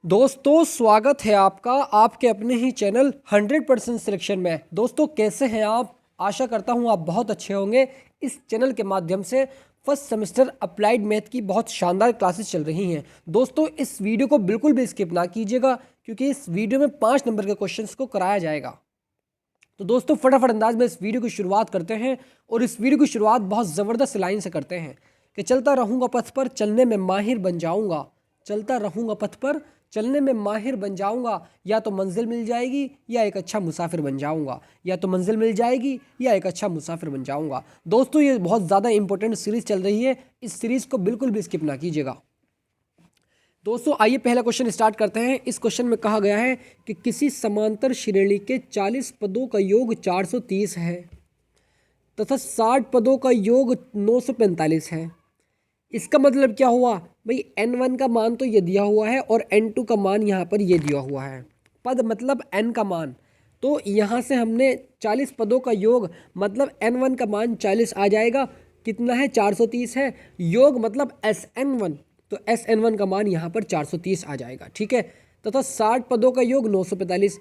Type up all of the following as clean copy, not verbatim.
दोस्तों स्वागत है आपका आपके अपने ही चैनल 100% सिलेक्शन में। दोस्तों कैसे हैं आप? आशा करता हूं आप बहुत अच्छे होंगे। इस चैनल के माध्यम से फर्स्ट सेमेस्टर अप्लाइड मैथ की बहुत शानदार क्लासेस चल रही हैं। दोस्तों इस वीडियो को बिल्कुल भी स्किप ना कीजिएगा क्योंकि इस वीडियो में 5 नंबर के क्वेश्चंस को कराया जाएगा। तो दोस्तों फटाफट अंदाज में इस वीडियो की शुरुआत करते हैं और इस वीडियो की शुरुआत बहुत ज़बरदस्त लाइन से करते हैं कि चलता रहूँगा पथ पर चलने में माहिर बन जाऊँगा। चलता रहूँगा पथ पर चलने में माहिर बन जाऊँगा, या तो मंजिल मिल जाएगी या एक अच्छा मुसाफिर बन जाऊँगा। या तो मंजिल मिल जाएगी या एक अच्छा मुसाफिर बन जाऊँगा। दोस्तों ये बहुत ज़्यादा इंपॉर्टेंट सीरीज़ चल रही है, इस सीरीज़ को बिल्कुल भी स्किप ना कीजिएगा। दोस्तों आइए पहला क्वेश्चन स्टार्ट करते हैं। इस क्वेश्चन में कहा गया है कि किसी समांतर श्रेणी के 40 पदों का योग 430 है तथा 60 पदों का योग 945 है। इसका मतलब क्या हुआ भाई? n1 का मान तो ये दिया हुआ है और n2 का मान यहाँ पर ये दिया हुआ है। पद मतलब n का मान, तो यहाँ से हमने 40 पदों का योग मतलब n1 का मान 40 आ जाएगा। कितना है? 430 है। योग मतलब Sn1, तो Sn1 का मान यहाँ पर 430 आ जाएगा। ठीक है, तथा 60 पदों का योग 945,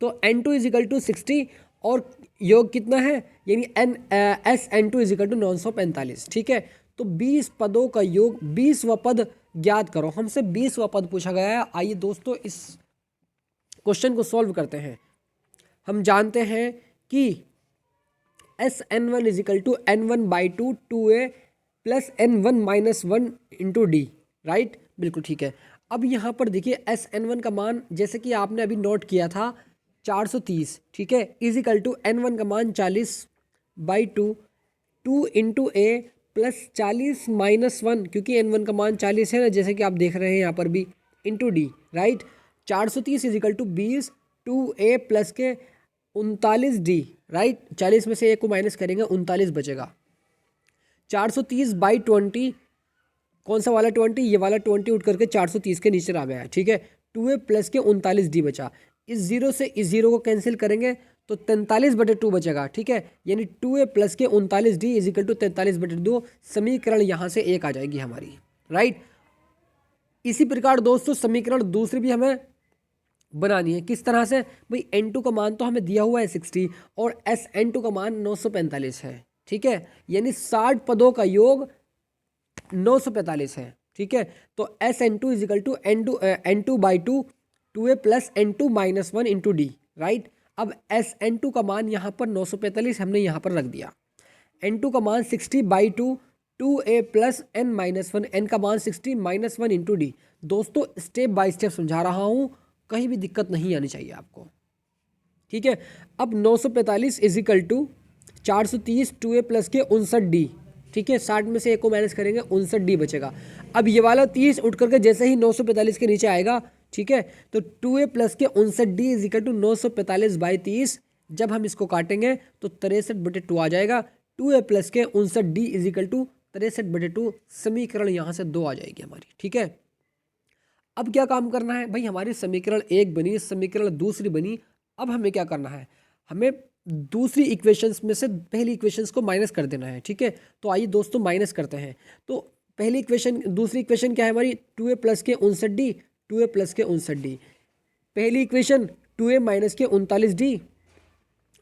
तो n2 इज इक्वल टू 60 और योग कितना है यानी Sn2 इज इक्वल टू 945। ठीक है, तो 20 पदों का योग 20वां पद ज्ञात करो। हमसे 20वां पद पूछा गया है। आइए दोस्तों इस क्वेश्चन को सॉल्व करते हैं। हम जानते हैं कि Sn1 is equal to n1/2 2a plus n1 minus 1 into D, right? बिल्कुल ठीक है। अब यहाँ पर देखिए Sn1 का मान जैसे कि आपने अभी नोट किया था 430, ठीक है, इज इक्वल टू n1 का मान 40/2 2 इंटू ए प्लस 40 माइनस 1, क्योंकि n1 का मान 40 है ना, जैसे कि आप देख रहे हैं यहाँ पर भी, into D, right? 430 is equal to 20 2a plus के 39 डी, राइट? 40 में से एक को माइनस करेंगे 39 बचेगा। 430/20, कौन सा वाला 20? ये वाला 20 उठ करके 430 के नीचे आ गया है। ठीक है, 2a प्लस के 39 डी बचा। इस जीरो से इस जीरो को कैंसिल करेंगे तो 43/2 बचेगा। ठीक है, यानी 2a प्लस के 39 डी इज इक्वल टू 43/2। समीकरण यहाँ से एक आ जाएगी हमारी, राइट? इसी प्रकार दोस्तों समीकरण दूसरी भी हमें बनानी है। किस तरह से भाई? n2 का मान तो हमें दिया हुआ है 60 और Sn2 का मान 945 है। ठीक है, यानी 60 पदों का योग 945 है। ठीक है, तो Sn2 is equal to n2/2 2a plus n2 minus 1 into D, right? अब Sn2 का मान यहाँ पर 945 हमने यहाँ पर रख दिया। n2 का मान 60/2 2a plus n minus 1, n का मान 60 माइनस 1 इंटू डी। दोस्तों स्टेप बाय स्टेप समझा रहा हूँ, कहीं भी दिक्कत नहीं आनी चाहिए आपको। ठीक है, अब 945 is equal to 430 2a plus के 59 डी। ठीक है, 60 में से एक को माइनस करेंगे 59 डी बचेगा। अब ये वाला 30 उठ करके जैसे ही 945 के नीचे आएगा, ठीक है, तो 2a प्लस के 59 डी इज इक्वल टू 945/30। जब हम इसको काटेंगे तो 63/2 आ जाएगा। 2a प्लस के 59 डी इज इक्वल टू 63/2। समीकरण यहाँ से 2 आ जाएगी हमारी। ठीक है, अब क्या काम करना है भाई? हमारी समीकरण एक बनी, समीकरण दूसरी बनी। अब हमें क्या करना है? हमें दूसरी इक्वेशंस में से पहली इक्वेशंस को माइनस कर देना है। ठीक है, तो आइए दोस्तों माइनस करते हैं। तो पहली इक्वेशन, दूसरी इक्वेशन क्या है हमारी? 2a प्लस के 59 डी, 2a प्लस के 59 डी। पहली इक्वेशन 2a माइनस के 39 डी।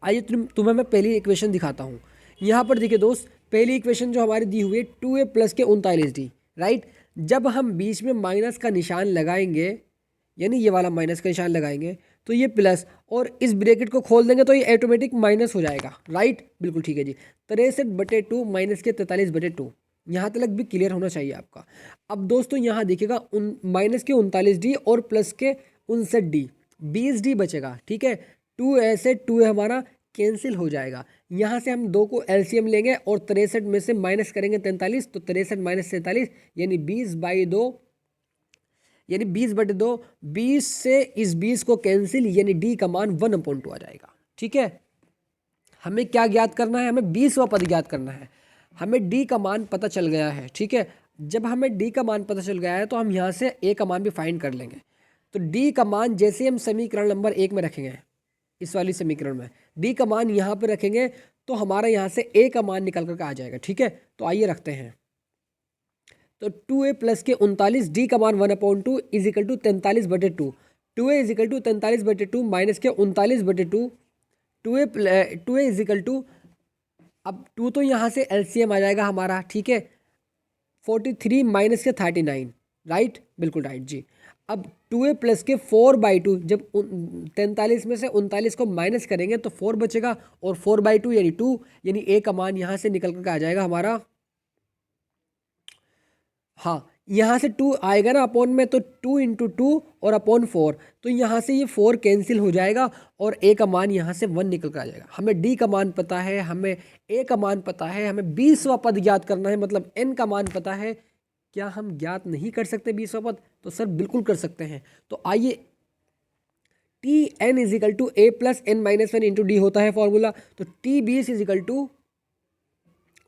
आइए तुम्हें मैं पहली इक्वेशन दिखाता हूँ। यहाँ पर देखिए दोस्त, पहली इक्वेशन जो हमारी दी हुई है 2a प्लस के 39 डी, राइट? जब हम बीच में माइनस का निशान लगाएंगे, यानी ये वाला माइनस का निशान लगाएंगे, तो ये प्लस, और इस ब्रैकेट को खोल देंगे तो ये ऑटोमेटिक माइनस हो जाएगा, राइट? बिल्कुल ठीक है जी। 63/2 माइनस के 43/2, यहाँ तक भी क्लियर होना चाहिए आपका। अब दोस्तों यहाँ देखिएगा, माइनस के 39 डी और प्लस के 59 डी, 20 डी बचेगा। ठीक है, 2a से 2a हमारा कैंसिल हो जाएगा। यहाँ से हम 2 को एलसीएम लेंगे और 63 में से माइनस करेंगे 43, तो 63 माइनस 43 यानी 20/2, यानी 20/2। 20 से इस 20 को कैंसिल, यानी डी का मान 1/2 आ जाएगा। ठीक है, हमें क्या ज्ञात करना है? हमें 20वां पद ज्ञात करना है। हमें डी का मान पता चल गया है। ठीक है, जब हमें डी का मान पता चल गया है तो हम यहाँ से ए का मान भी फाइंड कर लेंगे। तो डी का मान जैसे हम समीकरण नंबर 1 में रखेंगे, इस वाली समीकरण में डी का मान यहाँ पर रखेंगे तो हमारा यहाँ से ए का मान निकल करके आ जाएगा। ठीक है, तो आइए रखते हैं। तो 2a प्लस के 39 डी का मान 1/2 is equal to 43/2। 2a is equal to 43/2 minus के 39/2। 2a इज इक्वल टू, अब 2 तो यहाँ से एलसीएम आ जाएगा हमारा, ठीक है, 43 माइनस के 39, राइट, बिल्कुल राइट जी। अब 2a प्लस के 4/2, जब 43 में से 39 को माइनस करेंगे तो 4 बचेगा, और 4/2 यानी 2, यानी a का मान यहाँ से निकल कर आ जाएगा हमारा, हाँ यहाँ से 2 आएगा ना अपॉन में, तो 2 इंटू 2 और अपॉन 4, तो यहाँ से ये 4 कैंसिल हो जाएगा और a का मान यहाँ से 1 निकल कर आ जाएगा। हमें d का मान पता है, हमें a का मान पता है, हमें 20वां पद ज्ञात करना है, मतलब n का मान पता है। क्या हम ज्ञात नहीं कर सकते 20वां पद? तो सर बिल्कुल कर सकते हैं। तो आइए, T N is equal to A plus N minus one into D होता है फॉर्मूला, तो टी बीस इज इक्वल टू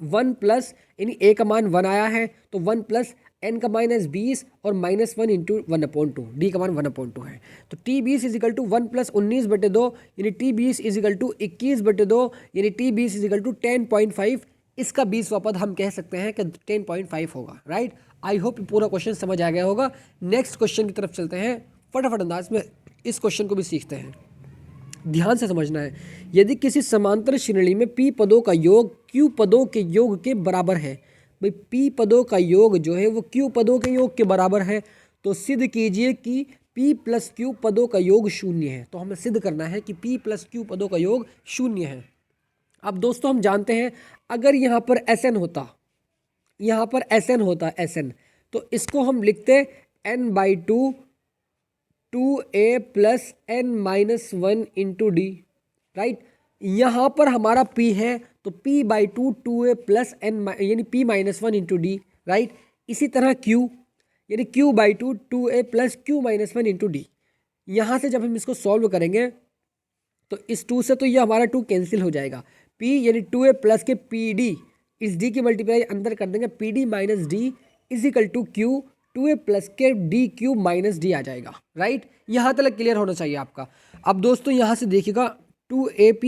1 प्लस, यानी ए का मान 1 आया है तो 1 प्लस एन का माइनस 20 और माइनस 1 इंटू 1/2, डी का मान 1/2 है। तो T 20 is equal to 1 plus 19/2, यानी टी 20 इज इक्वल टू 21/2, यानी टी 20 इज इक्वल टू 10.5। इसका 20वां पद हम कह सकते हैं कि 10.5 होगा, राइट। आई होप पूरा क्वेश्चन समझ आ गया होगा। नेक्स्ट क्वेश्चन की तरफ चलते हैं, फटाफट अंदाज में इस क्वेश्चन को भी सीखते हैं। ध्यान से समझना है, यदि किसी समांतर श्रेणी में p पदों का योग q पदों के योग के बराबर है, भाई p पदों का योग जो है वो q पदों के योग के बराबर है, तो सिद्ध कीजिए कि p प्लस q पदों का योग शून्य है। तो हमें सिद्ध करना है कि p प्लस q पदों का योग शून्य है। अब दोस्तों हम जानते हैं, अगर यहाँ पर Sn होता, यहाँ पर Sn होता Sn, तो इसको हम लिखते n/2 2a plus n minus 1 into D, right. यहाँ पर हमारा p है तो p/2 2a प्लस n यानी p minus 1 into D, right. इसी तरह q यानी q/2 2a plus q minus 1 into D. यहाँ से जब हम इसको सॉल्व करेंगे तो इस 2 से तो ये हमारा 2 कैंसिल हो जाएगा, p यानी 2a प्लस के pd, इस d की मल्टीप्लाई अंदर कर देंगे, pd minus D is equal to q 2a plus के डी क्यू माइनस डी आ जाएगा, राइट। यहाँ तक क्लियर होना चाहिए आपका। अब दोस्तों यहाँ से देखिएगा 2ap,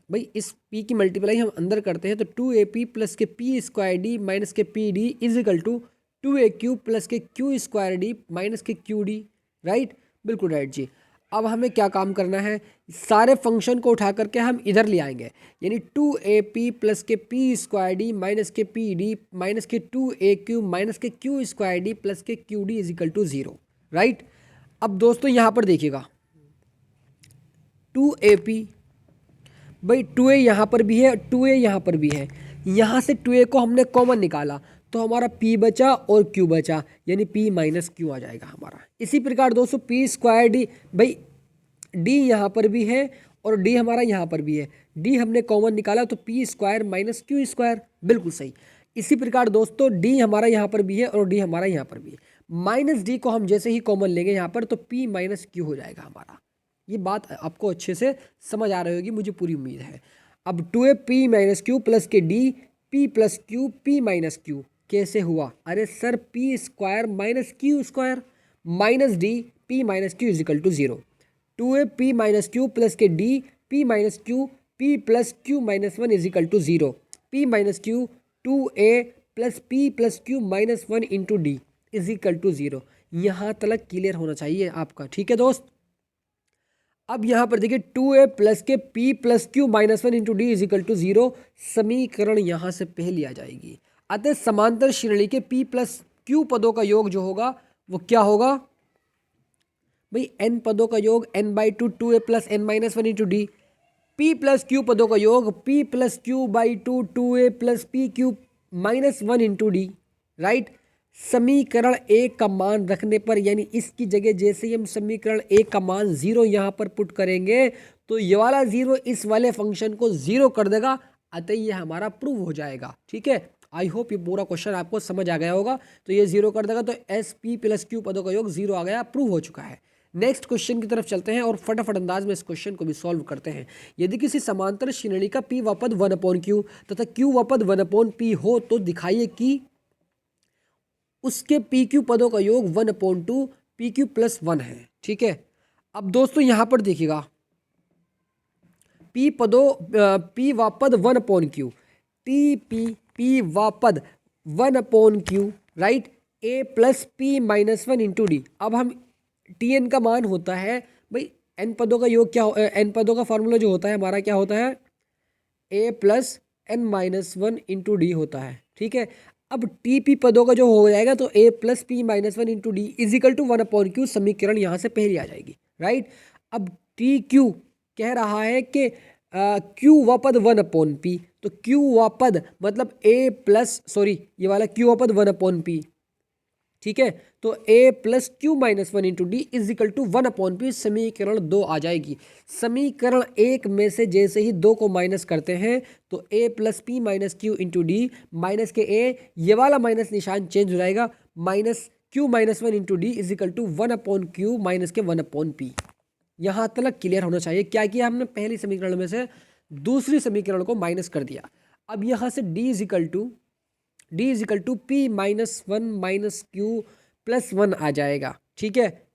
भाई इस p की मल्टीप्लाई हम अंदर करते हैं तो 2ap प्लस के p स्क्वायर डी माइनस के P D is equal to 2aq plus के q स्क्वायर डी माइनस के क्यू डी, राइट, बिल्कुल राइट जी। अब हमें क्या काम करना है, सारे फंक्शन को उठा करके हम इधर ले आएंगे, यानी 2ap प्लस के p स्क्वायर डी माइनस के पी डी माइनस के 2aq माइनस के q स्क्वायर डी प्लस के Q D is equal to 0, right. अब दोस्तों यहाँ पर देखिएगा 2ap, भाई 2a यहाँ पर भी है, 2a यहाँ पर भी है, यहाँ से 2a को हमने कॉमन निकाला तो हमारा p बचा और q बचा, यानी p माइनस क्यू आ जाएगा हमारा। इसी प्रकार दोस्तों p स्क्वायर डी, भाई d यहाँ पर भी है और d हमारा यहाँ पर भी है, d हमने कॉमन निकाला तो p square minus Q square, बिल्कुल सही। इसी प्रकार दोस्तों d हमारा यहाँ पर भी है और d हमारा यहाँ पर भी है, माइनस d को हम जैसे ही कॉमन लेंगे यहाँ पर तो p माइनस क्यू हो जाएगा हमारा। ये बात आपको अच्छे से समझ आ रही होगी, मुझे पूरी उम्मीद है। अब 2a p minus Q plus के d p plus Q p minus Q कैसे हुआ? अरे sir p square minus Q square minus d p minus Q is equal to 0। 2a p minus Q plus के d p minus Q p plus Q minus 1 is equal to 0। p minus Q 2a plus p plus Q minus 1 into D is equal to 0। यहाँ तक clear होना चाहिए आपका, ठीक है दोस्त। अब यहाँ पर देखिए 2a प्लस के p plus Q minus 1 into D is equal to 0, समीकरण यहाँ से पहली आ जाएगी। अतः समांतर श्रेणी के p प्लस क्यू पदों का योग जो होगा वो क्या होगा? भाई n पदों का योग n/2 2a plus n minus 1 into D, p plus Q पदों का योग p plus Q by 2 2a plus p Q minus 1 into D, right. समीकरण एक का मान रखने पर, यानी इसकी जगह जैसे ही हम समीकरण एक का मान 0 यहाँ पर पुट करेंगे तो ये वाला 0 इस वाले फंक्शन को 0 कर देगा, अतः ये हमारा प्रूव हो जाएगा, ठीक है। आई होप ये पूरा क्वेश्चन आपको समझ आ गया होगा। तो ये 0 कर देगा तो एस p प्लस क्यू पदों का योग 0 आ गया, प्रूव हो चुका है। नेक्स्ट क्वेश्चन की तरफ चलते हैं और फटाफट अंदाज में इस क्वेश्चन को भी सॉल्व करते हैं। यदि किसी समांतर श्रेणी का p व पद 1/q तथा q व पद 1/p हो तो दिखाइए कि उसके pq पदों का योग 1/2 pq प्लस 1 है, ठीक है। अब दोस्तों यहाँ पर देखिएगा p व पद 1/q, p व पद 1/q right, A plus P minus one into D. अब हम टी एन का मान होता है भाई, एन पदों का योग क्या एन पदों का फॉर्मूला जो होता है हमारा क्या होता है, A plus N minus one into D होता है, ठीक है। अब टी पी पदों का जो हो जाएगा तो A plus P minus one into D is equal to one upon Q, समीकरण यहाँ से पहली आ जाएगी, राइट। अब टी क्यू कह रहा है कि क्यू व पद वन अपॉन पी, तो क्यू व पद मतलब ए प्लस सॉरी ये वाला क्यू व पद वन अपॉन पी, ठीक है। तो A plus Q minus one into D is equal to one upon P, समीकरण 2 आ जाएगी। समीकरण 1 में से जैसे ही 2 को माइनस करते हैं तो A plus P minus Q into D, minus के ए ये वाला माइनस निशान चेंज हो जाएगा, minus Q minus one into D is equal to one upon Q minus के वन अपॉन पी। यहाँ तक क्लियर होना चाहिए। क्या किया हमने, पहली समीकरण में से दूसरी समीकरण को माइनस कर दिया। अब यहाँ से D is equal to P minus one minus Q plus one आ जाएगा, ठीक है,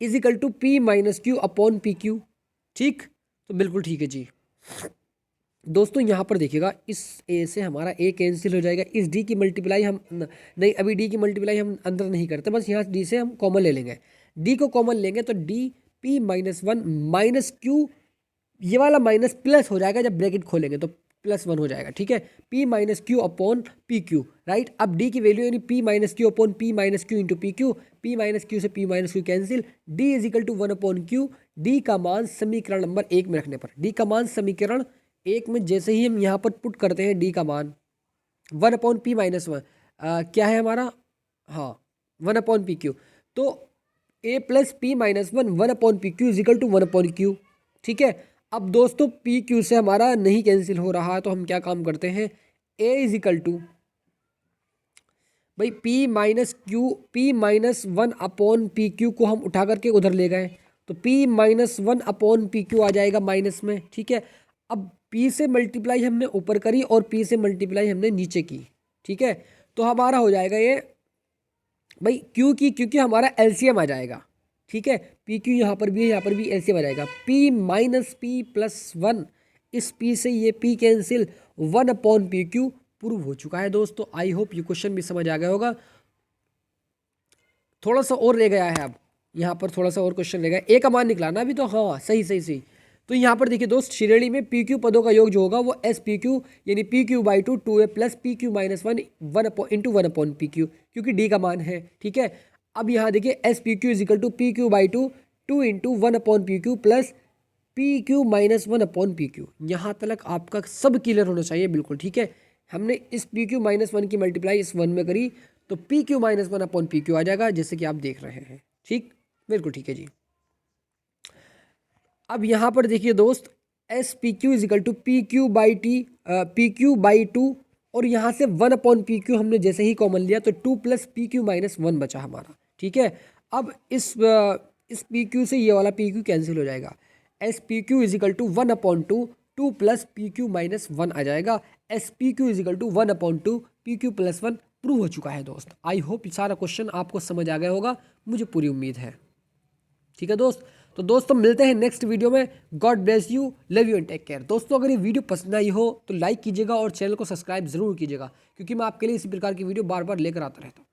is equal to P minus Q upon P Q, ठीक। तो बिल्कुल ठीक है जी। दोस्तों यहाँ पर देखिएगा, इस ए से हमारा ए कैंसिल हो जाएगा, इस डी की मल्टीप्लाई हम नहीं, अभी डी की मल्टीप्लाई हम अंदर नहीं करते, बस यहाँ डी से हम कॉमन ले लेंगे। डी को कॉमन लेंगे तो D P minus one minus Q, ये वाला माइनस प्लस हो जाएगा, जब ब्रैकेट खोलेंगे तो प्लस वन हो जाएगा, ठीक है, P minus Q upon P Q, right. अब डी की वैल्यू यानी P minus Q upon P minus Q into P Q, P minus Q से P minus Q cancel, D is equal to one upon Q. D का मान समीकरण number 1 में रखने पर, डी का मान समीकरण 1 में जैसे ही हम यहाँ पर पुट करते हैं डी का मान one upon P minus one, क्या है हमारा, हाँ वन अपॉन पी क्यू, तो A plus P minus one one upon P Q is equal to one upon Q, ठीक है। अब दोस्तों पी क्यू से हमारा नहीं कैंसिल हो रहा है तो हम क्या काम करते हैं, ए इज इक्वल टू भाई P minus one upon P Q को हम उठा करके उधर ले गए, तो P minus one upon P Q आ जाएगा माइनस में, ठीक है। अब पी से मल्टीप्लाई हमने ऊपर करी और पी से मल्टीप्लाई हमने नीचे की, ठीक है। तो हमारा हो जाएगा ये भाई क्यू की, क्योंकि हमारा एलसीएम आ जाएगा, ठीक है। पी क्यू यहाँ पर भी है, यहाँ पर भी एलसीएम आ जाएगा, P minus P plus one, इस पी से ये P cancel, one upon P Q prove हो चुका है। दोस्तों आई होप ये क्वेश्चन भी समझ आ गया होगा। थोड़ा सा और रह गया है, अब यहाँ पर थोड़ा सा और क्वेश्चन रह गया, ए का मान निकलाना अभी, तो हाँ सही। तो यहाँ पर देखिए दोस्त, श्रेणी में पी क्यू पदों का योग जो होगा वो एस पी क्यू यानी P Q by two A plus P Q minus one into one upon P Q, क्योंकि डी का मान है, ठीक है। अब यहाँ देखिए S P Q is equal to P Q by two into one upon P Q plus P Q minus one upon P Q. यहाँ तक आपका सब क्लियर होना चाहिए, बिल्कुल ठीक है। हमने इस पी क्यू माइनस वन की मल्टीप्लाई इस वन में करी तो P Q minus one upon P Q आ जाएगा, जैसे कि आप देख रहे हैं, ठीक, बिल्कुल ठीक है जी। अब यहाँ पर देखिए दोस्त, S P Q is equal to P Q by two और यहाँ से वन अपॉन पी क्यू हमने जैसे ही कॉमन लिया तो to plus P Q minus one बचा हमारा, ठीक है। अब इस पी क्यू से ये वाला पी क्यू कैंसिल हो जाएगा, S P Q is equal to one upon two plus P Q minus one आ जाएगा, S P Q is equal to one upon two P Q plus one prove हो चुका है दोस्त। I hope सारा question आपको समझ आ गया होगा, मुझे पूरी उम्मीद है, ठीक है दोस्त। तो दोस्तों मिलते हैं नेक्स्ट वीडियो में। God bless you, love you and take care. दोस्तों अगर ये वीडियो पसंद आई हो तो लाइक कीजिएगा और चैनल को सब्सक्राइब जरूर कीजिएगा, क्योंकि मैं आपके लिए इसी प्रकार की वीडियो बार बार लेकर आता रहता हूँ।